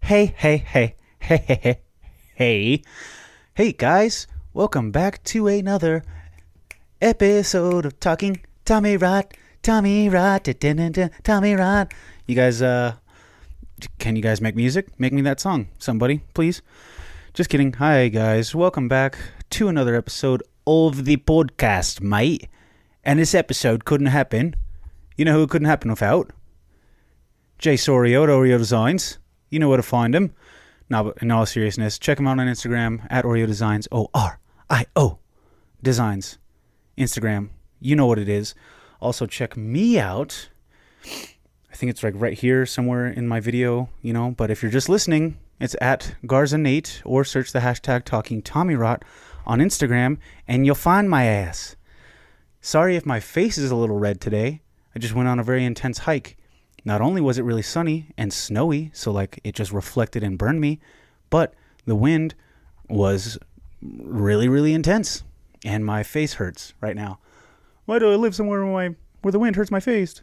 Hey. Hey, guys. Welcome back to another episode of Talking Tommyrot. Tommyrot. You guys, can you guys make music? Make me that song. Somebody, please. Just kidding. Hi, guys. Welcome back to another episode of the podcast, mate. And this episode couldn't happen. You know who it couldn't happen without? Jay Sorio at Oreo Designs. You know where to find him. No, but in all seriousness, check him out on Instagram at Oreo Designs. ORIO Designs. Instagram. You know what it is. Also, check me out. I think it's like right here somewhere in my video, you know. But if you're just listening, it's at Garza Nate, or search the hashtag Talking Tommyrot on Instagram, and you'll find my ass. Sorry if my face is a little red today. I just went on a very intense hike. Not only was it really sunny and snowy, so like it just reflected and burned me, but the wind was really, really intense, and my face hurts right now. Why do I live somewhere where the wind hurts my face?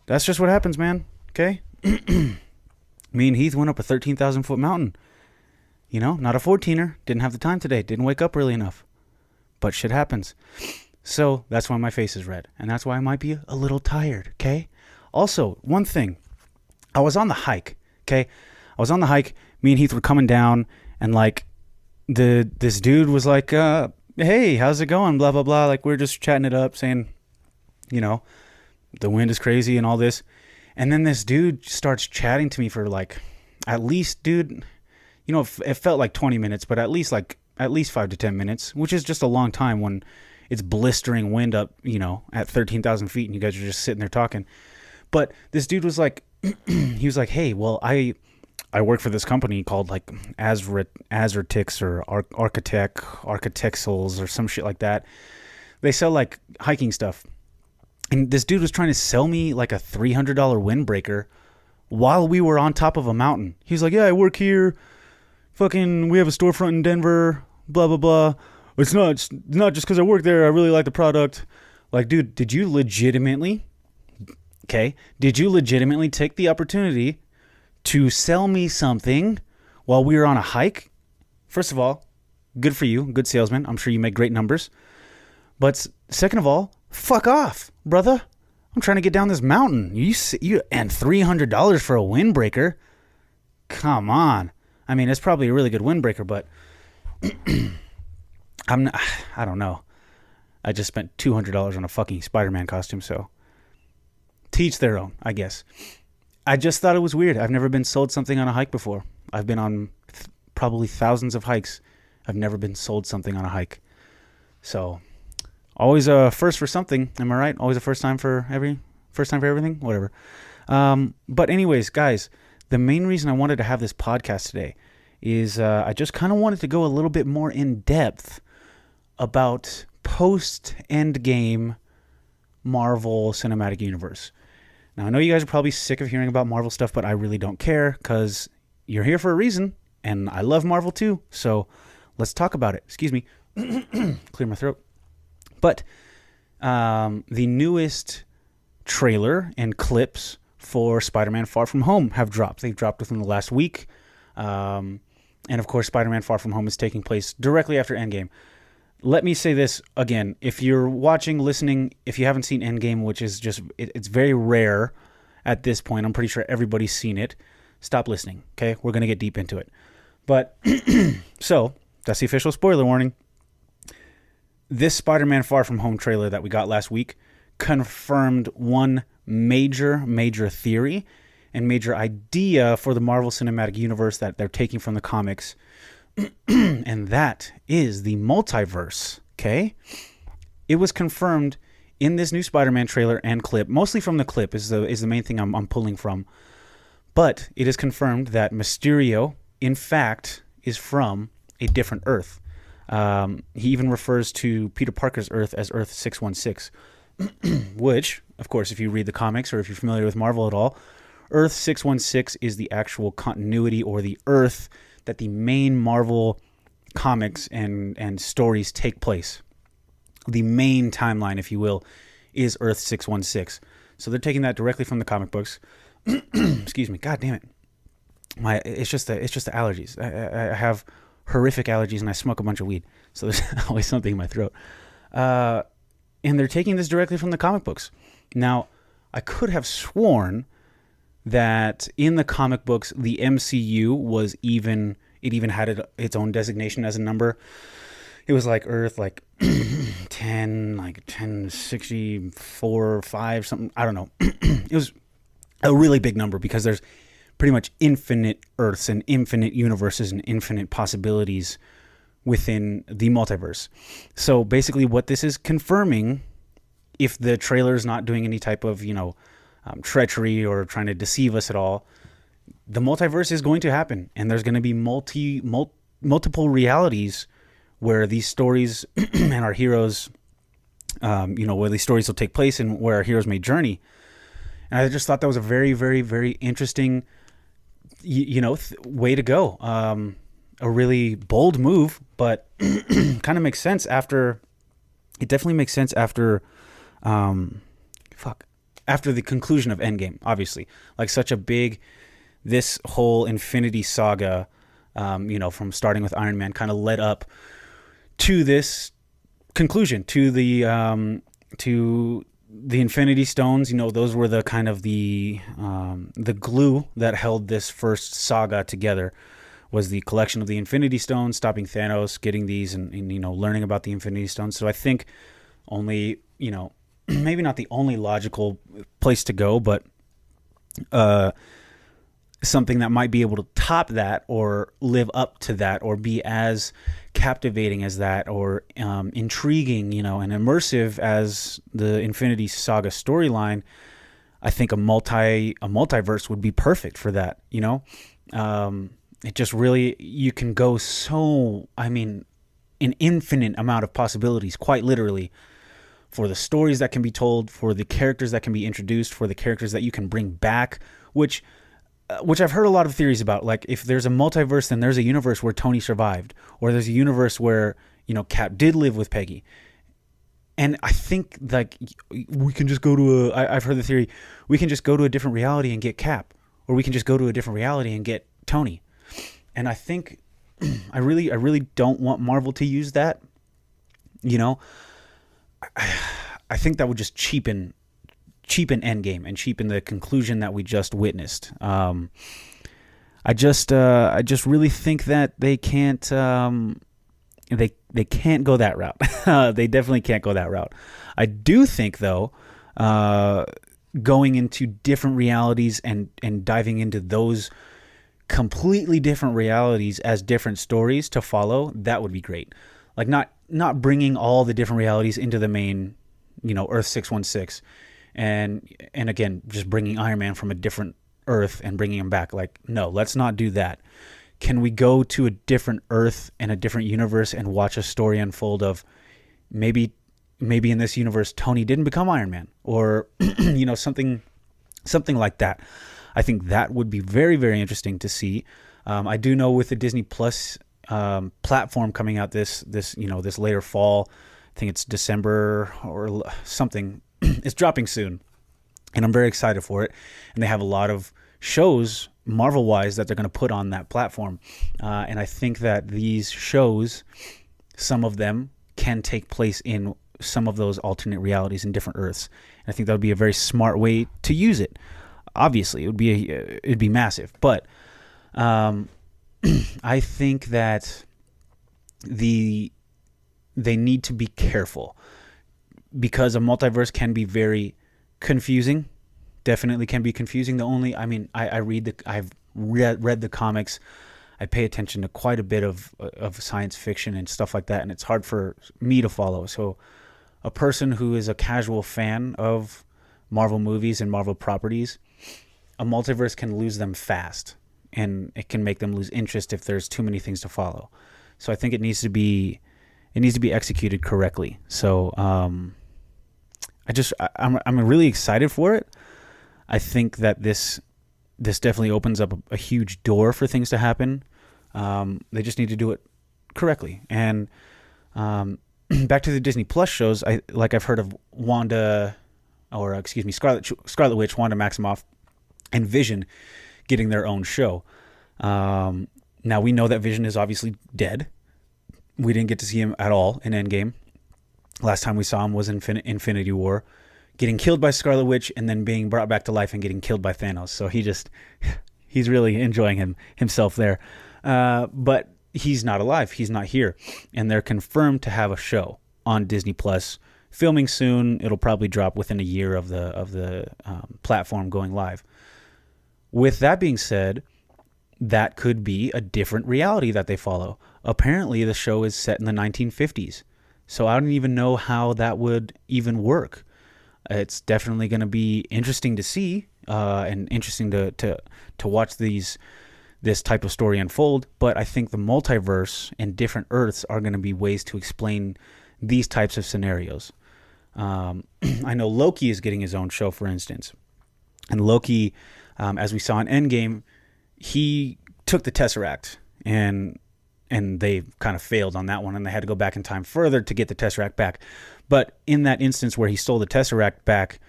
That's just what happens, man. Okay? Me and Heath went up a 13,000 foot mountain. You know, not a 14er. Didn't have the time today. Didn't wake up early enough. But shit happens. So that's why my face is red, and that's why I might be a little tired. Okay? Also, one thing, I was on the hike, okay? I was on the hike, me and Heath were coming down, and like, this dude was like, hey, how's it going, blah, blah, blah, like, we were just chatting it up, saying, you know, the wind is crazy and all this, and then this dude starts chatting to me for like, at least, dude, you know, it felt like 20 minutes, but at least 5 to 10 minutes, which is just a long time when it's blistering wind up, you know, at 13,000 feet, and you guys are just sitting there talking. But this dude was like, he was like, hey, well, I work for this company called like Azertix or Architectals or some shit like that. They sell like hiking stuff. And this dude was trying to sell me like a $300 windbreaker while we were on top of a mountain. He was like, yeah, I work here. Fucking, we have a storefront in Denver, blah, blah, blah. It's not just because I work there. I really like the product. Like, dude, did you legitimately take the opportunity to sell me something while we were on a hike? First of all, good for you. Good salesman. I'm sure you make great numbers. But second of all, fuck off, brother. I'm trying to get down this mountain. You and $300 for a windbreaker? Come on. I mean, it's probably a really good windbreaker, but I don't know. I just spent $200 on a fucking Spider-Man costume, so teach their own, I guess. I just thought it was weird. I've never been sold something on a hike before. I've been on probably thousands of hikes. I've never been sold something on a hike. So, always a first for something. Am I right? Always a first time for everything? Whatever. But anyways, guys, the main reason I wanted to have this podcast today is I just kind of wanted to go a little bit more in depth about post-Endgame Marvel Cinematic Universe. Now, I know you guys are probably sick of hearing about Marvel stuff, but I really don't care because you're here for a reason, and I love Marvel too. So let's talk about it. Excuse me. Clear my throat. But the newest trailer and clips for Spider-Man Far From Home have dropped. They've dropped within the last week. And of course, Spider-Man Far From Home is taking place directly after Endgame. Let me say this again. If you're watching, listening, if you haven't seen Endgame, which is just, it's very rare at this point. I'm pretty sure everybody's seen it. Stop listening, okay? We're going to get deep into it. But, so, that's the official spoiler warning. This Spider-Man Far From Home trailer that we got last week confirmed one major theory and major idea for the Marvel Cinematic Universe that they're taking from the comics. And that is the multiverse, okay? It was confirmed in this new Spider-Man trailer and clip, mostly from the clip is the main thing I'm pulling from. But it is confirmed that Mysterio, in fact, is from a different Earth. He even refers to Peter Parker's Earth as Earth 616, which, of course, if you read the comics or if you're familiar with Marvel at all, Earth 616 is the actual continuity or the Earth that the main Marvel comics and stories take place. The main timeline, if you will, is Earth 616. So they're taking that directly from the comic books. Excuse me. God damn it. it's just the allergies. I have horrific allergies, and I smoke a bunch of weed, so there's always something in my throat. And they're taking this directly from the comic books. Now, I could have sworn that in the comic books, the MCU was even had its own designation as a number. It was like Earth, like 1064, 5, something. I don't know. It was a really big number because there's pretty much infinite Earths and infinite universes and infinite possibilities within the multiverse. So basically what this is confirming, if the trailer is not doing any type of, treachery or trying to deceive us at all, the multiverse is going to happen, and there's going to be multiple realities where these stories and our heroes, where these stories will take place and where our heroes may journey. And I just thought that was a very, very, very interesting, way to go. A really bold move, but kind of makes sense after. It definitely makes sense after, after the conclusion of Endgame. Obviously, like such a big, this whole Infinity Saga, from starting with Iron Man, kind of led up to this conclusion, to the Infinity Stones. Those were the kind of the glue that held this first saga together. Was the collection of the Infinity Stones, stopping Thanos, getting these, and learning about the Infinity Stones. So I think only, maybe not the only logical place to go, but something that might be able to top that or live up to that or be as captivating as that or intriguing, and immersive as the Infinity Saga storyline. I think a multiverse would be perfect for that, It just really, you can go an infinite amount of possibilities, quite literally, for the stories that can be told, for the characters that can be introduced, for the characters that you can bring back, which I've heard a lot of theories about. Like, if there's a multiverse, then there's a universe where Tony survived, or there's a universe where, Cap did live with Peggy. And I think, like, we can just go to I've heard the theory, we can just go to a different reality and get Cap, or we can just go to a different reality and get Tony. And I think, I really don't want Marvel to use that. I think that would just cheapen Endgame and cheapen the conclusion that we just witnessed. I just really think that they can't they can't go that route. They definitely can't go that route. I do think, though, going into different realities and diving into those completely different realities as different stories to follow, that would be great. Like, not bringing all the different realities into the main, Earth 616, and again, just bringing Iron Man from a different Earth and bringing him back. Like, no, let's not do that. Can we go to a different Earth and a different universe and watch a story unfold of maybe in this universe Tony didn't become Iron Man, or something like that. I think that would be very, very interesting to see. I do know with the Disney Plus platform coming out this later fall, I think it's December or something. It's dropping soon, and I'm very excited for it. And they have a lot of shows, Marvel-wise, that they're going to put on that platform. And I think that these shows, some of them can take place in some of those alternate realities in different Earths. And I think that would be a very smart way to use it. Obviously, it'd be massive, but I think that they need to be careful, because a multiverse can be very confusing. Definitely can be confusing. I've read the comics. I pay attention to quite a bit of science fiction and stuff like that, and it's hard for me to follow. So a person who is a casual fan of Marvel movies and Marvel properties, a multiverse can lose them fast, and it can make them lose interest if there's too many things to follow. So I think it needs to be executed correctly. So I'm really excited for it. I think that this definitely opens up a huge door for things to happen. They just need to do it correctly. And back to the Disney Plus shows, I've heard of Scarlet Witch, Wanda Maximoff, and Vision getting their own show. Now we know that Vision is obviously dead. We didn't get to see him at all in Endgame. Last time we saw him was in Infinity War, getting killed by Scarlet Witch and then being brought back to life and getting killed by Thanos. So he's really enjoying himself there. But he's not alive. He's not here. And they're confirmed to have a show on Disney Plus, filming soon. It'll probably drop within a year of the platform going live. With that being said, that could be a different reality that they follow. Apparently, the show is set in the 1950s. So I don't even know how that would even work. It's definitely going to be interesting to see and interesting to watch this type of story unfold. But I think the multiverse and different Earths are going to be ways to explain these types of scenarios. I know Loki is getting his own show, for instance. And Loki, as we saw in Endgame, he took the Tesseract and they kind of failed on that one, and they had to go back in time further to get the Tesseract back. But in that instance where he stole the Tesseract back,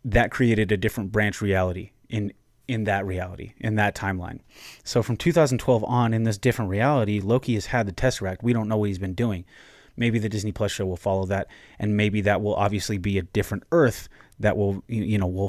that created a different branch reality in that reality, in that timeline. So from 2012 on, in this different reality, Loki has had the Tesseract. We don't know what he's been doing. Maybe the Disney Plus show will follow that, and maybe that will obviously be a different Earth that will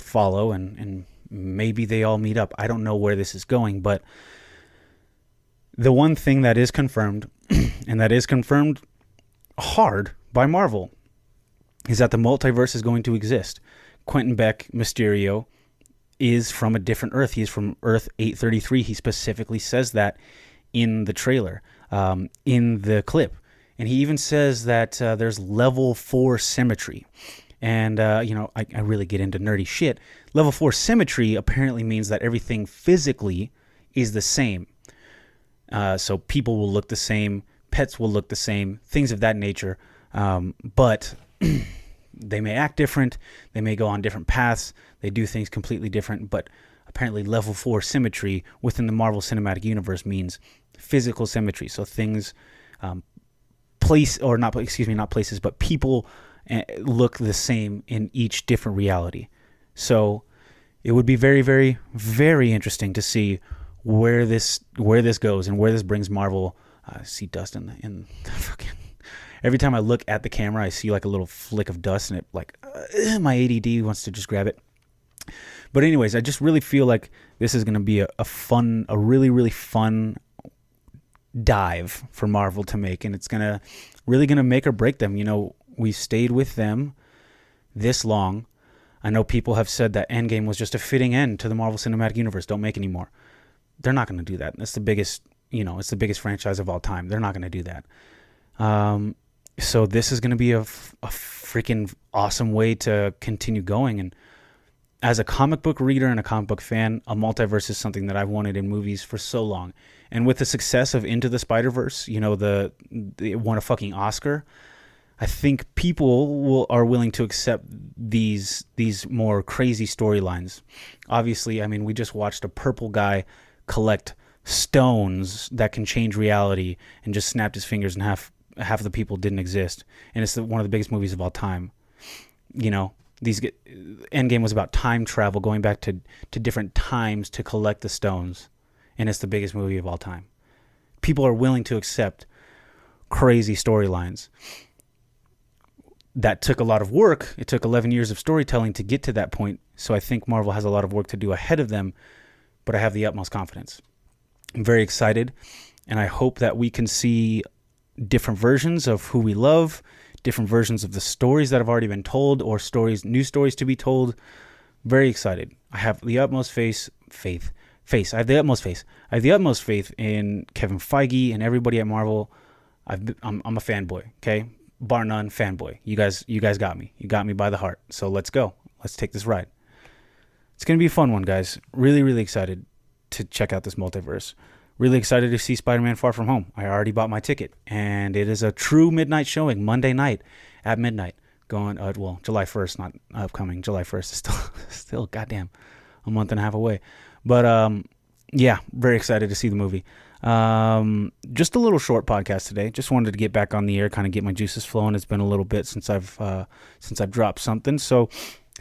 follow, and maybe they all meet up. I don't know where this is going, but the one thing that is confirmed, and that is confirmed hard by Marvel, is that the multiverse is going to exist. Quentin Beck, Mysterio, is from a different Earth. He's from Earth 833. He specifically says that in the trailer, in the clip. And he even says that there's level 4 symmetry. And, I really get into nerdy shit. Level 4 symmetry apparently means that everything physically is the same. So people will look the same, pets will look the same, things of that nature. But they may act different, they may go on different paths, they do things completely different. But apparently level 4 symmetry within the Marvel Cinematic Universe means physical symmetry. So things, not places, but people look the same in each different reality. So it would be very, very, very interesting to see where this goes and where this brings Marvel. I see dust in the fucking. Every time I look at the camera, I see like a little flick of dust, and it my ADD wants to just grab it. But anyways, I just really feel like this is going to be a really, really fun dive for Marvel to make, and it's really gonna make or break them. We stayed with them this long. I know people have said that Endgame was just a fitting end to the Marvel Cinematic Universe. Don't make any more. They're not going to do that. It's the biggest, it's the biggest franchise of all time. They're not going to do that. So this is going to be a freaking awesome way to continue going. And as a comic book reader and a comic book fan, a multiverse is something that I've wanted in movies for so long. And with the success of Into the Spider-Verse, it won a fucking Oscar. I think people are willing to accept these more crazy storylines. Obviously, I mean, we just watched a purple guy collect stones that can change reality and just snapped his fingers and half of the people didn't exist. And it's one of the biggest movies of all time. Endgame was about time travel, going back to different times to collect the stones. And it's the biggest movie of all time. People are willing to accept crazy storylines. That took a lot of work. It took 11 years of storytelling to get to that point. So I think Marvel has a lot of work to do ahead of them, but I have the utmost confidence. I'm very excited, and I hope that we can see different versions of who we love, different versions of the stories that have already been told, or new stories to be told. Very excited. I have the utmost faith. I have the utmost faith in Kevin Feige and everybody at Marvel. I'm a fanboy, okay? Bar none, fanboy. You guys got me. You got me by the heart. So let's go. Let's take this ride. It's going to be a fun one, guys. Really, really excited to check out this multiverse. Really excited to see Spider-Man Far From Home. I already bought my ticket, and it is a true midnight showing, Monday night at midnight. Going, July 1st, not upcoming. July 1st is still goddamn a month and a half away. But yeah, very excited to see the movie. Just a little short podcast today. Just wanted to get back on the air, kind of get my juices flowing. It's been a little bit since I've dropped something. So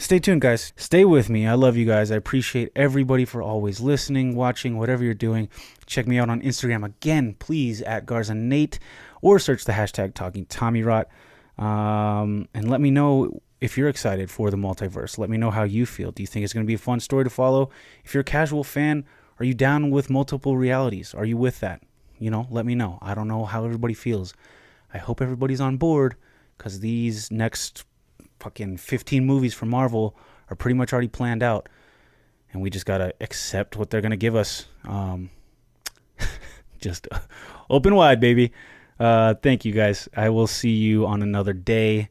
Stay tuned, guys. Stay with me. I love you guys. I appreciate everybody for always listening, watching, whatever you're doing. Check me out on Instagram again, please, at GarzaNate, or search the hashtag Talking Tommyrot. And let me know if you're excited for the multiverse. Let me know how you feel. Do you think it's going to be a fun story to follow? If you're a casual fan, are you down with multiple realities? Are you with that? Let me know. I don't know how everybody feels. I hope everybody's on board, because these next fucking 15 movies from Marvel are pretty much already planned out, and we just gotta accept what they're gonna give us. Just open wide, baby. Thank you, guys. I will see you on another day,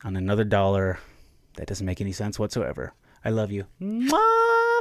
on another dollar. That doesn't make any sense whatsoever. I love you. Bye.